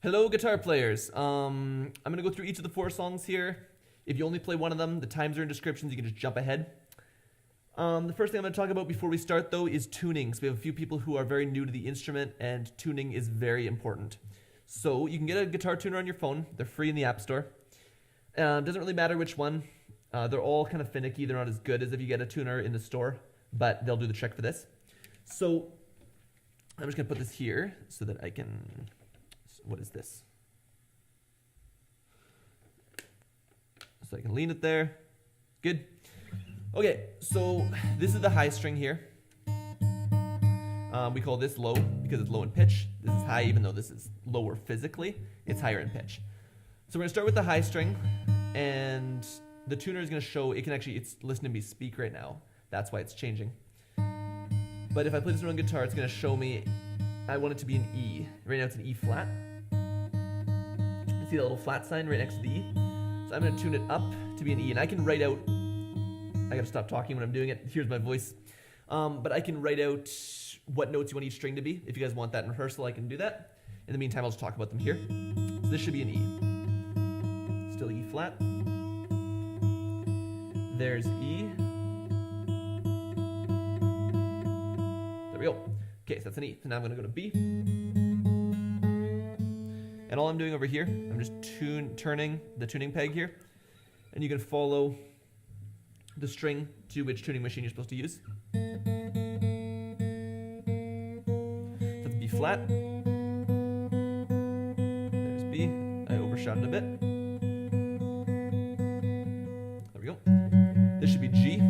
Hello, guitar players. I'm going to go through each of the 4 songs here. If you only play one of them, the times are in descriptions. You can just jump ahead. The first thing I'm going to talk about before we start, though, is tuning. So we have a few people who are very new to the instrument, and tuning is very important. So you can get a guitar tuner on your phone. They're free in the App Store. Doesn't really matter which one. They're all kind of finicky. They're not as good as if you get a tuner in the store, but they'll do the trick for this. So I'm just going to put this here so that I can... What is this? So I can lean it there. Good. Okay, so this is the high string here. We call this low because it's low in pitch. This is high even though this is lower physically. It's higher in pitch. So we're going to start with the high string, and the tuner is going to show, it's listening to me speak right now. That's why it's changing. But if I play this on guitar, it's going to show me, I want it to be an E. Right now it's an E flat. See that little flat sign right next to the E? So I'm going to tune it up to be an E, and I can write out, I got to stop talking when I'm doing it. Here's my voice. But I can write out what notes you want each string to be. If you guys want that in rehearsal, I can do that. In the meantime, I'll just talk about them here. So this should be an E. Still E flat. There's E. There we go. Okay, so that's an E. So now I'm going to go to B. And all I'm doing over here, I'm just turning the tuning peg here. And you can follow the string to which tuning machine you're supposed to use. So that's B flat. There's B. I overshot it a bit. There we go. This should be G.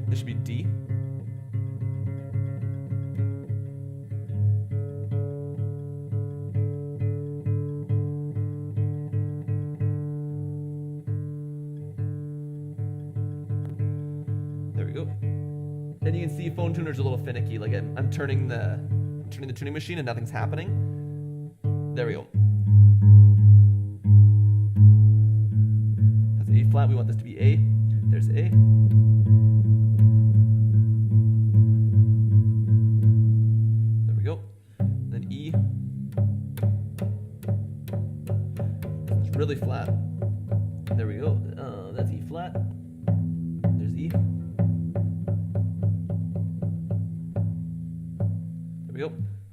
This should be D. There we go. And you can see phone tuner's a little finicky. Like I'm turning the tuning machine and nothing's happening. There we go. That's A flat. We want this to be A. There's A. Then E. It's really flat. There we go. That's E flat. There's E. There we go.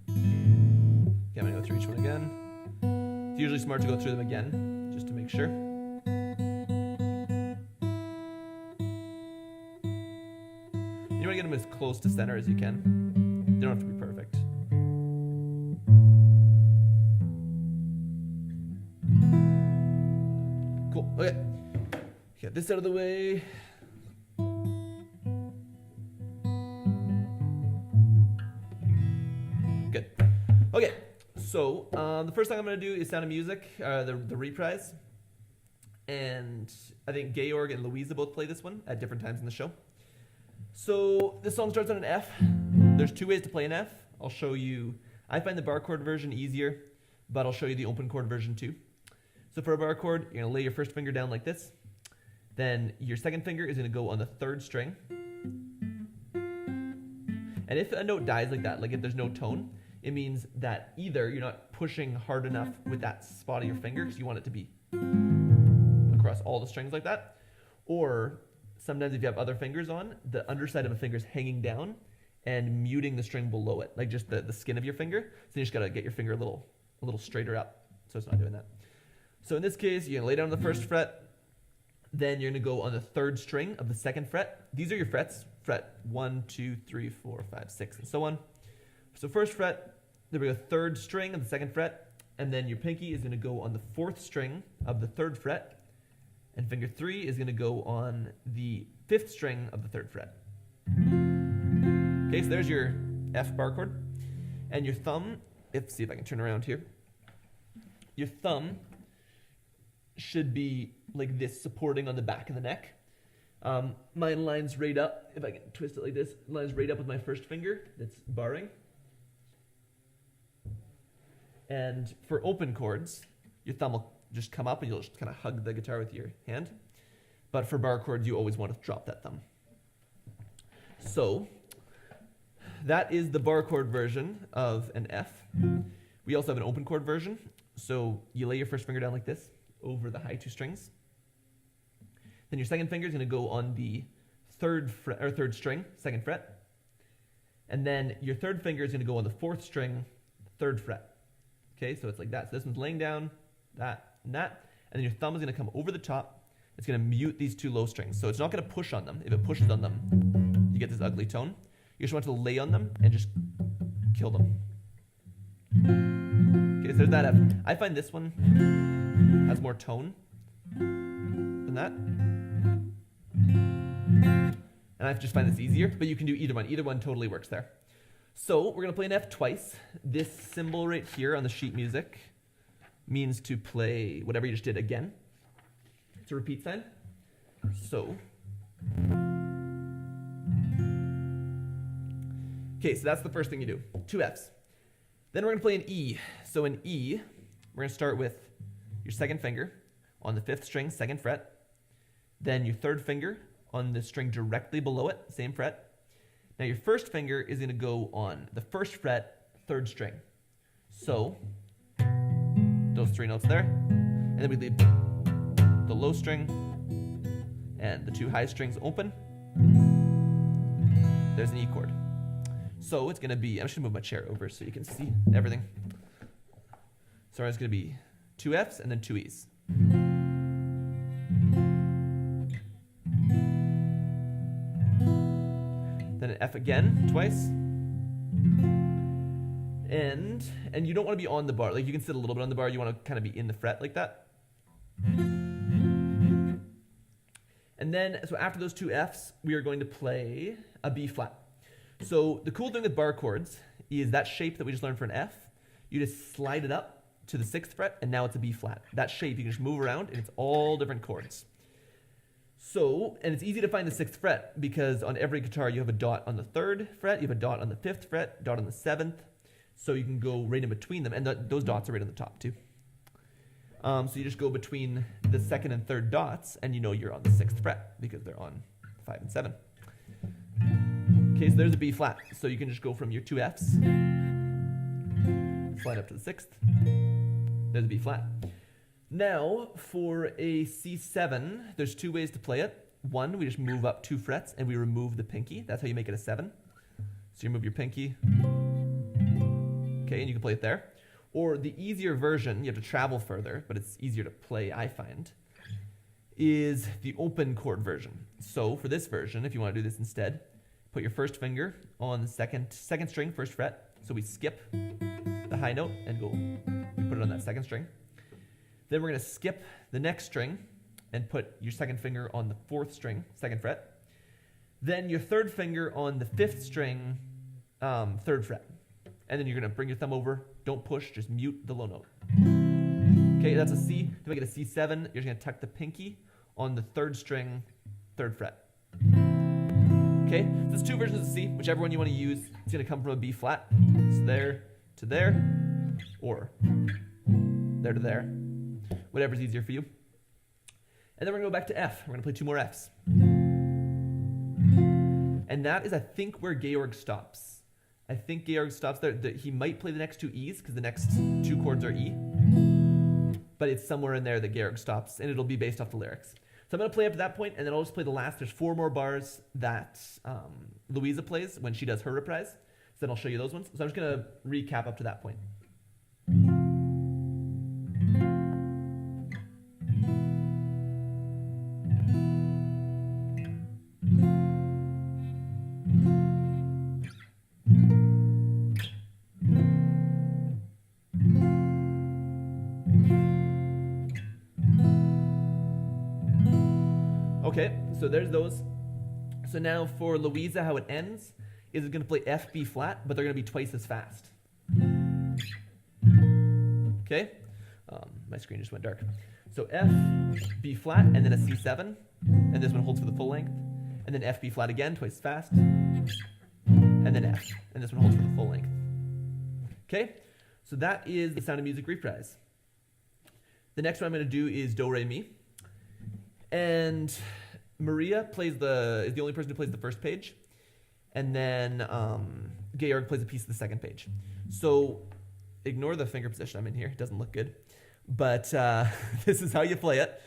Okay, I'm going to go through each one again. It's usually smart to go through them again, just to make sure. You want to get them as close to center as you can. They don't have to be perfect. Cool. Okay. Get this out of the way. Good. Okay. So the first thing I'm going to do is Sound of Music, the Reprise. And I think Georg and Louisa both play this one at different times in the show. So this song starts on an F. There's 2 ways to play an F. I'll show you. I find the bar chord version easier, but I'll show you the open chord version too. So for a bar chord, you're going to lay your first finger down like this. Then your second finger is going to go on the 3rd string. And if a note dies like that, like if there's no tone, it means that either you're not pushing hard enough with that spot of your finger because you want it to be across all the strings like that, or sometimes if you have other fingers on, the underside of a finger is hanging down and muting the string below it, like just the skin of your finger. So you just got to get your finger a little straighter up so it's not doing that. So in this case, you're going to lay down on the 1st fret, then you're going to go on the 3rd string of the 2nd fret. These are your frets, fret 1, 2, 3, 4, 5, 6, and so on. So 1st fret, then we go 3rd string of the 2nd fret, and then your pinky is going to go on the 4th string of the 3rd fret, and finger 3 is going to go on the 5th string of the 3rd fret. Okay, so there's your F bar chord. And your thumb, see if I can turn around here. Your thumb should be like this, supporting on the back of the neck. Mine lines right up, if I can twist it like this, lines right up with my 1st finger that's barring. And for open chords, your thumb will just come up and you'll just kind of hug the guitar with your hand. But for bar chords, you always want to drop that thumb. So that is the bar chord version of an F. We also have an open chord version. So you lay your first finger down like this over the high 2 strings. Then your second finger is going to go on the third string, 2nd fret. And then your third finger is going to go on the 4th string, 3rd fret. Okay, so it's like that. So this one's laying down, that, and that. And then your thumb is going to come over the top. It's going to mute these 2 low strings. So it's not going to push on them. If it pushes on them, you get this ugly tone. You just want to lay on them and just kill them. Okay, so there's that F. I find this one has more tone than that. And I just find this easier, but you can do either one. Either one totally works there. So we're going to play an F twice. This symbol right here on the sheet music means to play whatever you just did again. It's a repeat sign. So, okay, so that's the first thing you do. 2 Fs. Then we're going to play an E. So in E, we're going to start with your 2nd finger on the 5th string, 2nd fret. Then your 3rd finger on the string directly below it, same fret. Now your 1st finger is going to go on the 1st fret, 3rd string. So those 3 notes there. And then we leave the low string and the 2 high strings open. There's an E chord. So it's going to be, I'm just going to move my chair over so you can see everything. So it's going to be 2 Fs and then 2 Es. Then an F again, twice. And you don't want to be on the bar. Like you can sit a little bit on the bar. You want to kind of be in the fret like that. And then, so after those 2 Fs, we are going to play a B flat. So the cool thing with bar chords is that shape that we just learned for an F, you just slide it up to the 6th fret, and now it's a B flat. That shape, you can just move around, and it's all different chords. So, and it's easy to find the 6th fret, because on every guitar you have a dot on the 3rd fret, you have a dot on the 5th fret, dot on the 7th, so you can go right in between them, and those dots are right on the top too. So you just go between the 2nd and 3rd dots, and you know you're on the 6th fret, because they're on 5 and 7. Okay, so there's a B flat. So you can just go from your 2 Fs, slide up to the 6th. There's a B flat. Now, for a C7, there's 2 ways to play it. One, we just move up 2 frets and we remove the pinky. That's how you make it a 7. So you remove your pinky. Okay, and you can play it there. Or the easier version, you have to travel further, but it's easier to play, I find, is the open chord version. So for this version, if you want to do this instead, put your 1st finger on the second string, 1st fret. So we skip the high note and we put it on that 2nd string. Then we're going to skip the next string and put your 2nd finger on the 4th string, 2nd fret. Then your 3rd finger on the 5th string, 3rd fret. And then you're going to bring your thumb over, don't push, just mute the low note. Okay, that's a C. To make it a C7, you're just going to tuck the pinky on the 3rd string, 3rd fret. Okay, so there's 2 versions of C. Whichever one you want to use, it's going to come from a B flat. So there to there, or there to there. Whatever's easier for you. And then we're going to go back to F. We're going to play 2 more Fs. And that is, I think, where Georg stops. I think Georg stops there. He might play the next 2 Es, because the next 2 chords are E. But it's somewhere in there that Georg stops, and it'll be based off the lyrics. So I'm going to play up to that point, and then I'll just play the last. There's 4 more bars that Louisa plays when she does her reprise. So then I'll show you those ones. So I'm just going to recap up to that point. Okay, so there's those. So now for Louisa, how it ends is it's going to play F, B flat, but they're going to be twice as fast. Okay, my screen just went dark. So F, B flat, and then a C7, and this one holds for the full length, and then F, B flat again, twice as fast, and then F, and this one holds for the full length. Okay, so that is the Sound of Music reprise. The next one I'm going to do is Do, Re, Mi. And Maria is the only person who plays the first page. and then Georg plays a piece of the second page. So ignore the finger position I'm in here. It doesn't look good. But this is how you play it.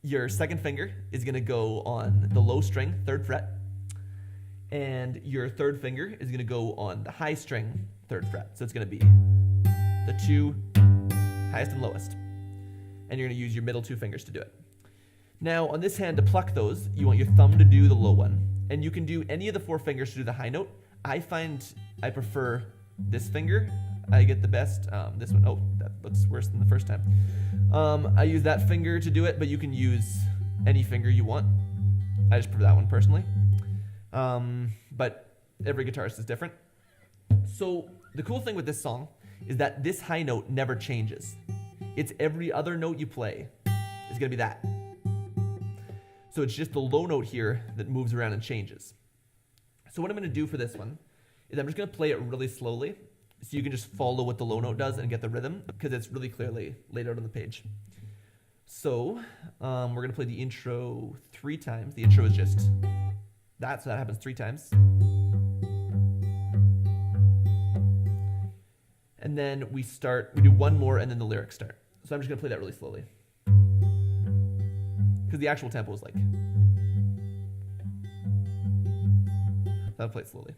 Your second finger is going to go on the low string, 3rd fret. And your third finger is going to go on the high string, 3rd fret. So it's going to be the 2 highest and lowest. And you're going to use your middle 2 fingers to do it. Now, on this hand, to pluck those, you want your thumb to do the low one. And you can do any of the 4 fingers to do the high note. I find I prefer this finger. I get the best. This one, oh, that looks worse than the first time. I use that finger to do it, but you can use any finger you want. I just prefer that one personally. But every guitarist is different. So the cool thing with this song is that this high note never changes. It's every other note you play is going to be that. So it's just the low note here that moves around and changes. So what I'm going to do for this one is I'm just going to play it really slowly so you can just follow what the low note does and get the rhythm because it's really clearly laid out on the page. So we're going to play the intro 3 times. The intro is just that, so that happens 3 times. And then we do 1 more and then the lyrics start. So I'm just going to play that really slowly. Because the actual tempo is like. So I'll play it slowly.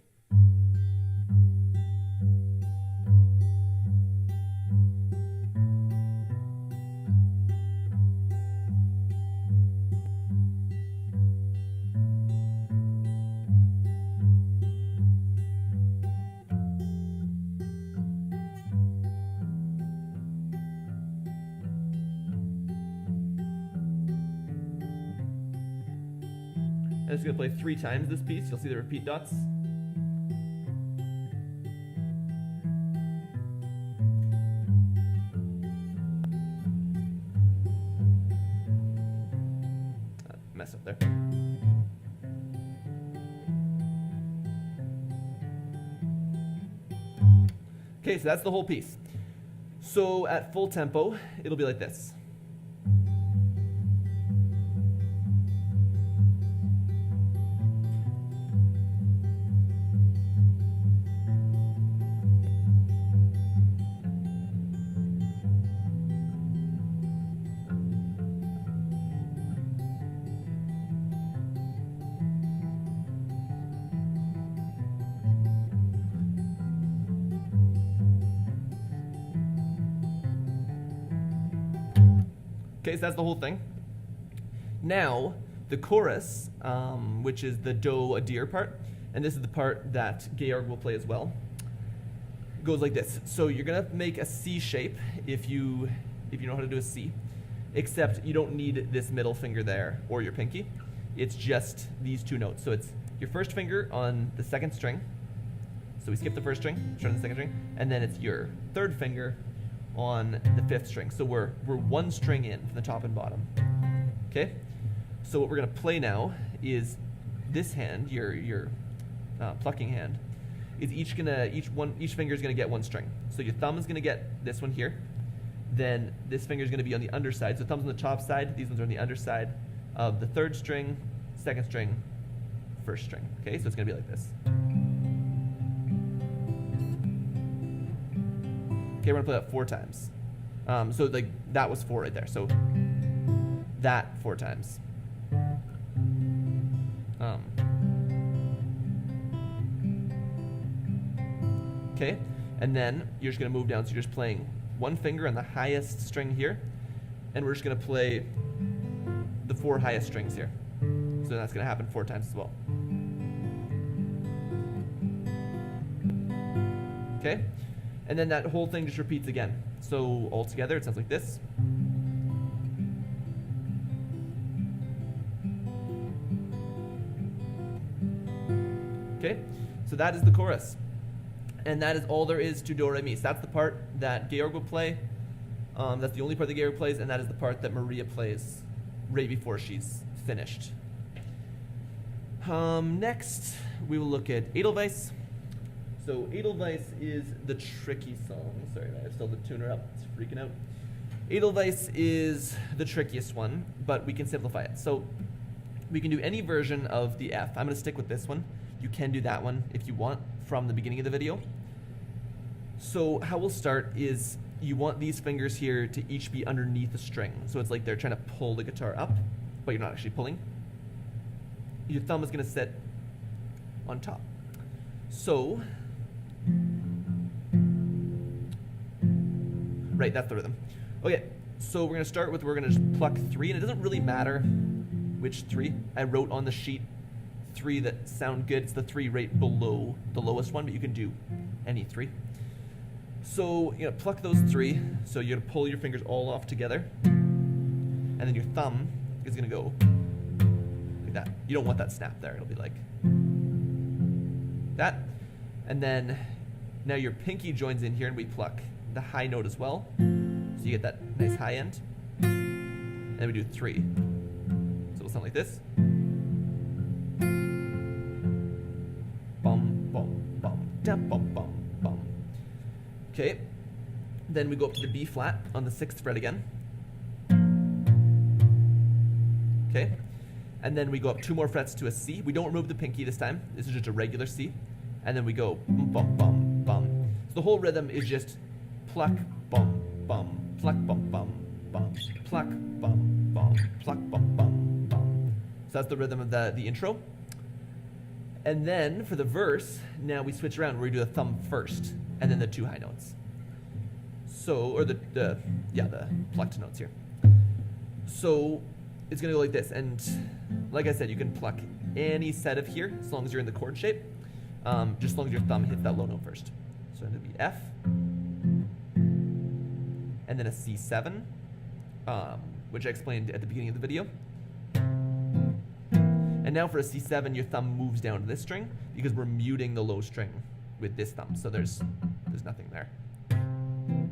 I'm just going to play 3 times this piece. You'll see the repeat dots. Mess up there. Okay, so that's the whole piece. So at full tempo, it'll be like this. Okay, so that's the whole thing. Now, the chorus, which is the do a deer part, and this is the part that Georg will play as well, goes like this. So you're gonna make a C shape if you know how to do a C, except you don't need this middle finger there or your pinky. It's just these 2 notes. So it's your first finger on the 2nd string. So we skip the 1st string, start on the 2nd string, and then it's your 3rd finger on the 5th string. So we're 1 string in from the top and bottom. Okay? So what we're going to play now is this hand, your plucking hand, is each finger is going to get 1 string. So your thumb is going to get this one here. Then this finger is going to be on the underside. So thumb's on the top side, these ones are on the underside of the 3rd string, 2nd string, 1st string. Okay? So it's going to be like this. Okay, we're gonna play that 4 times. So like that was 4 right there. So that 4 times. Okay, and then you're just gonna move down. So you're just playing 1 finger on the highest string here, and we're just gonna play the 4 highest strings here. So that's gonna happen 4 times as well. Okay. And then that whole thing just repeats again. So all together, it sounds like this. Okay, so that is the chorus. And that is all there is to Do Re Mi. So that's the part that Georg will play. That's the only part that Georg plays, and that is the part that Maria plays right before she's finished. Next, we will look at Edelweiss. So Edelweiss is the tricky song. Sorry, I have still the tuner up. It's freaking out. Edelweiss is the trickiest one, but we can simplify it. So We can do any version of the F. I'm going to stick with this one. You can do that one if you want from the beginning of the video. So how we'll start is you want these fingers here to each be underneath the string. So it's like they're trying to pull the guitar up, but you're not actually pulling. Your thumb is going to sit on top. So, right, that's the rhythm. Okay, so we're going to start with, we're going to just pluck 3, and it doesn't really matter which 3. I wrote on the sheet 3 that sound good. It's the 3 right below the lowest one, but you can do any 3. So you're going to pluck those 3, so you're going to pull your fingers all off together, and then your thumb is going to go like that. You don't want that snap there. It'll be like that. And then now your pinky joins in here, and we pluck the high note as well. So you get that nice high end. And then we do 3. So it'll sound like this. Bum, bum, bum, da, bum, bum, bum. Okay. Then we go up to the B flat on the 6th fret again. Okay. And then we go up 2 more frets to a C. We don't remove the pinky this time. This is just a regular C. And then we go bum, bum, bum, bum. So the whole rhythm is just pluck, bum, bum, pluck, bum, bum, bum, pluck, bum, bum, pluck, bum, bum, bum. So that's the rhythm of the intro. And then for the verse, now we switch around where we do the thumb first, and then the 2 high notes. So, or the plucked notes here. So it's gonna go like this, and like I said, you can pluck any set of here as long as you're in the chord shape, just as long as your thumb hits that low note first. So it'll be F, and then a C7, which I explained at the beginning of the video. And now for a C7, your thumb moves down to this string because we're muting the low string with this thumb, so there's nothing there. And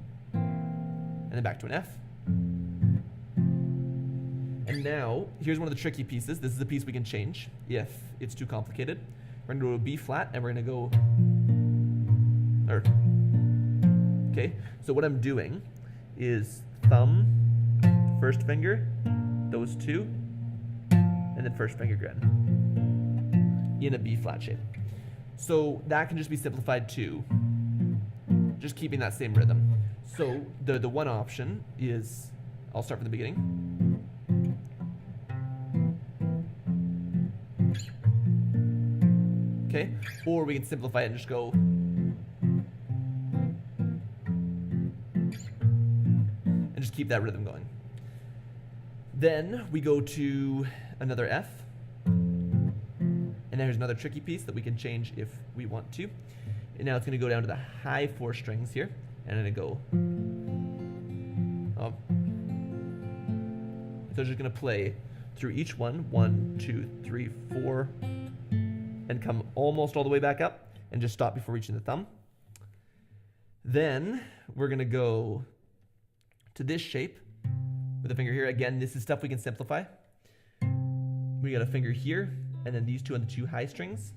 then back to an F. And now, here's one of the tricky pieces. This is a piece we can change if it's too complicated. We're gonna go to a B flat, and we're gonna go, okay, so what I'm doing is thumb, first finger, those 2, and then first finger again in a B flat shape. So that can just be simplified to just keeping that same rhythm. So the one option is, I'll start from the beginning. Okay, or we can simplify it and just go and just keep that rhythm going. Then we go to another F, and now here's another tricky piece that we can change if we want to. And now it's going to go down to the high 4 strings here, and then go. So it's just going to play through each one, 1, 2, 3, 4, and come almost all the way back up, and just stop before reaching the thumb. Then we're going to go to this shape with a finger here. Again, this is stuff we can simplify. We got a finger here, and then these 2 on the 2 high strings.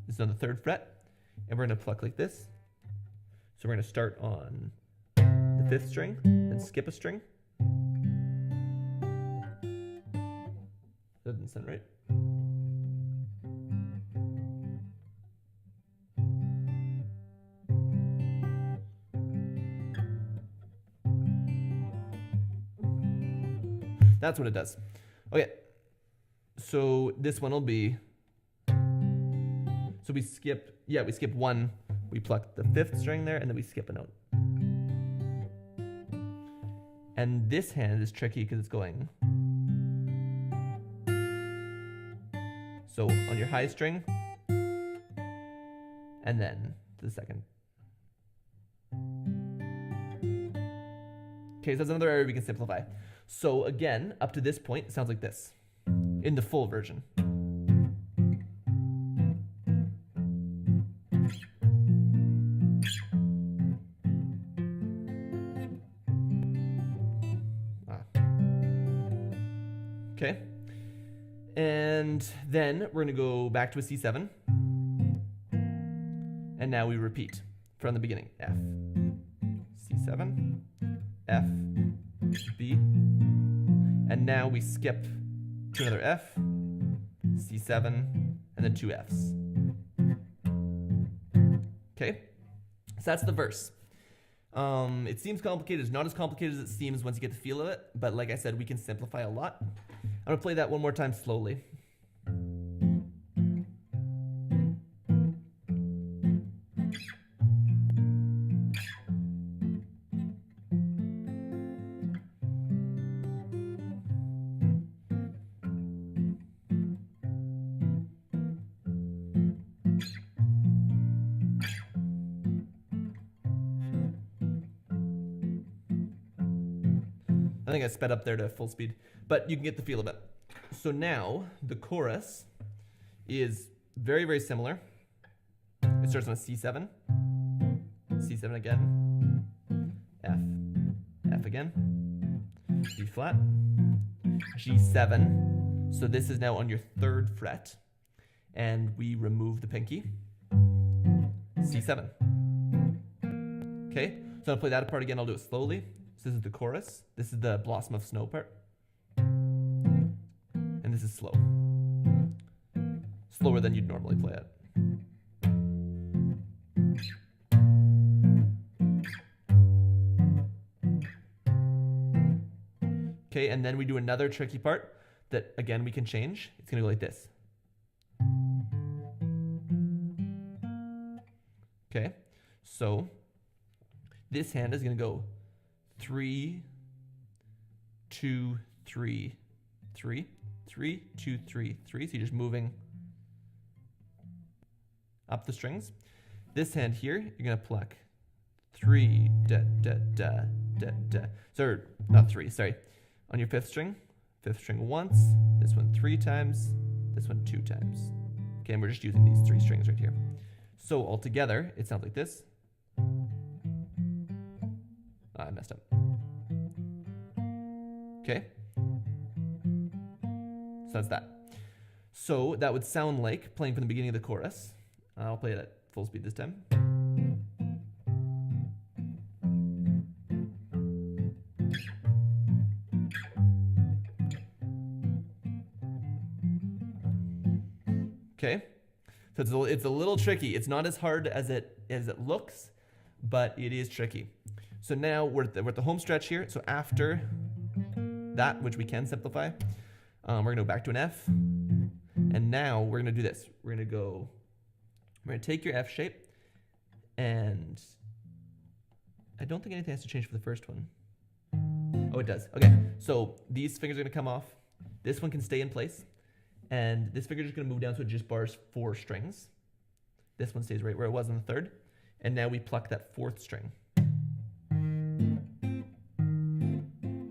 This is on the 3rd fret, and we're going to pluck like this. So we're going to start on the 5th string, and skip a string. That doesn't sound right. That's what it does. Okay, so this one will be, so we skip 1, we pluck the 5th string there, and then we skip a note. And this hand is tricky because it's going. So on your high string, and then to the 2nd. Okay, so that's another area we can simplify. So again, up to this point, it sounds like this in the full version. Okay. And then we're going to go back to a C7. And now we repeat from the beginning. F, C7, F, B. And now we skip to another F, C7, and then 2 Fs. Okay, so that's the verse. It seems complicated. It's not as complicated as it seems once you get the feel of it, but like I said, we can simplify a lot. I'm gonna play that one more time slowly. I think I sped up there to full speed, but you can get the feel of it. So now the chorus is very, very similar. It starts on a C7, C7 again, F, F again, B flat, G7. So this is now on your 3rd fret, and we remove the pinky, C7. Okay, so I'll play that part again. I'll do it slowly. So this is the chorus. This is the Blossom of Snow part. And this is slow. Slower than you'd normally play it. Okay, and then we do another tricky part that, again, we can change. It's going to go like this. Okay, so this hand is going to go 3, 2, 3, 3, 3, 2, 3, 3. So you're just moving up the strings. This hand here, you're gonna pluck 3, da, da, da, da, da. So, not 3, sorry. On your 5th string once, this one 3 times, this one 2 times. Okay, and we're just using these 3 strings right here. So altogether, it sounds like this. I messed up. Okay. So that's that. So that would sound like playing from the beginning of the chorus. I'll play it at full speed this time. Okay. So it's a little tricky. It's not as hard as it looks, but it is tricky. So now we're at the home stretch here. So after that, which we can simplify, we're gonna go back to an F. And now we're gonna do this. We're gonna take your F shape, and I don't think anything has to change for the first one. Oh, it does. Okay, so these fingers are gonna come off. This one can stay in place. And this finger is just gonna move down so it just bars 4 strings. This one stays right where it was on the 3rd. And now we pluck that 4th string.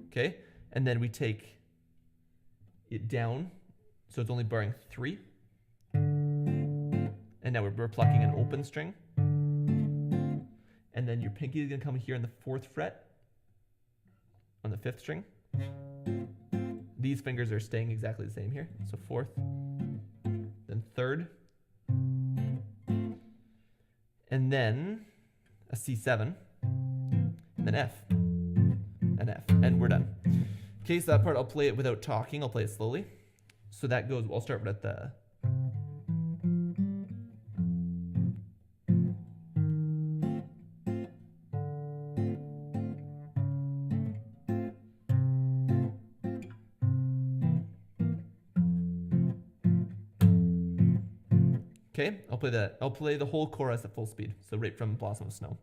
Okay, and then we take it down, so it's only barring 3. And now we're plucking an open string. And then your pinky is gonna come here on the 4th fret, on the 5th string. These fingers are staying exactly the same here. So 4th, then 3rd, and then a C7, and then F, and F, and we're done. Okay, so that part I'll play it without talking. I'll play it slowly. So that goes, I'll start at the Okay, I'll play the whole chorus at full speed. So right from Blossom of Snow.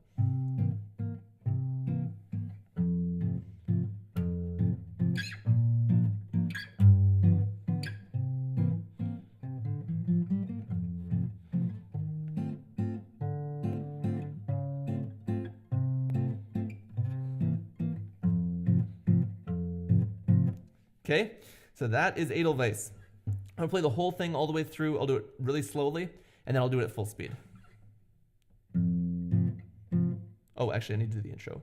Okay, so that is Edelweiss. I'm gonna play the whole thing all the way through. I'll do it really slowly, and then I'll do it at full speed. Oh, actually, I need to do the intro.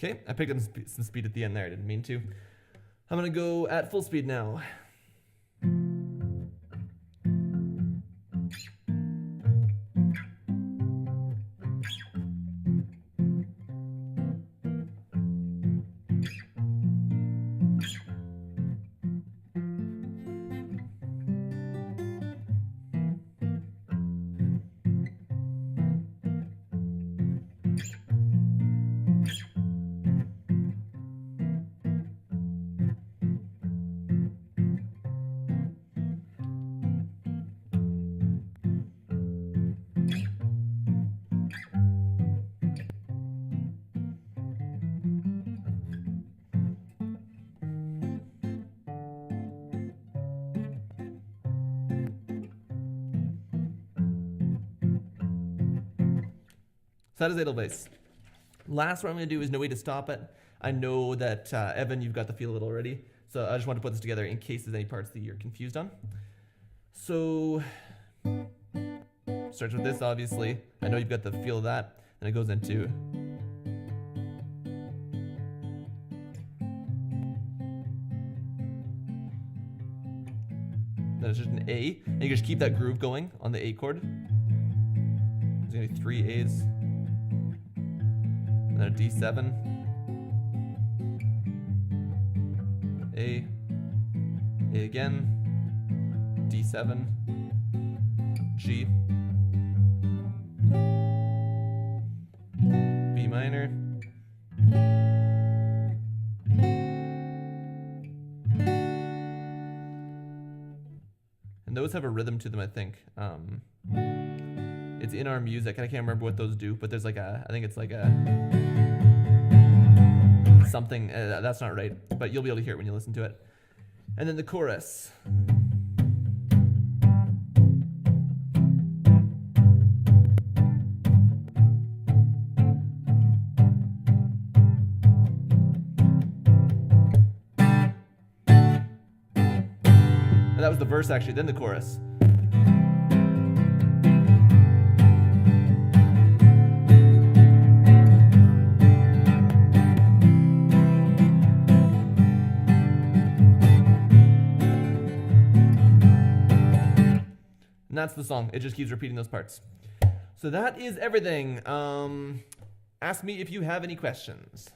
Okay, I picked up some speed at the end there. I didn't mean to. I'm going to go at full speed now. So that is Edelweiss. Last what I'm going to do is no way to stop it. I know that, Evan, you've got the feel of it already. So I just want to put this together in case there's any parts that you're confused on. So, starts with this, obviously. I know you've got the feel of that. And it goes into... Then it's just an A. And you just keep that groove going on the A chord. There's going to be 3 A's. And then a D7. A again. D7. G. B minor. And those have a rhythm to them, I think. It's in our music. I can't remember what those do, but there's like a, I think it's like a something. That's not right, but you'll be able to hear it when you listen to it. And then the chorus. And that was the verse, actually, then the chorus. And that's the song. It just keeps repeating those parts. So that is everything. Ask me if you have any questions.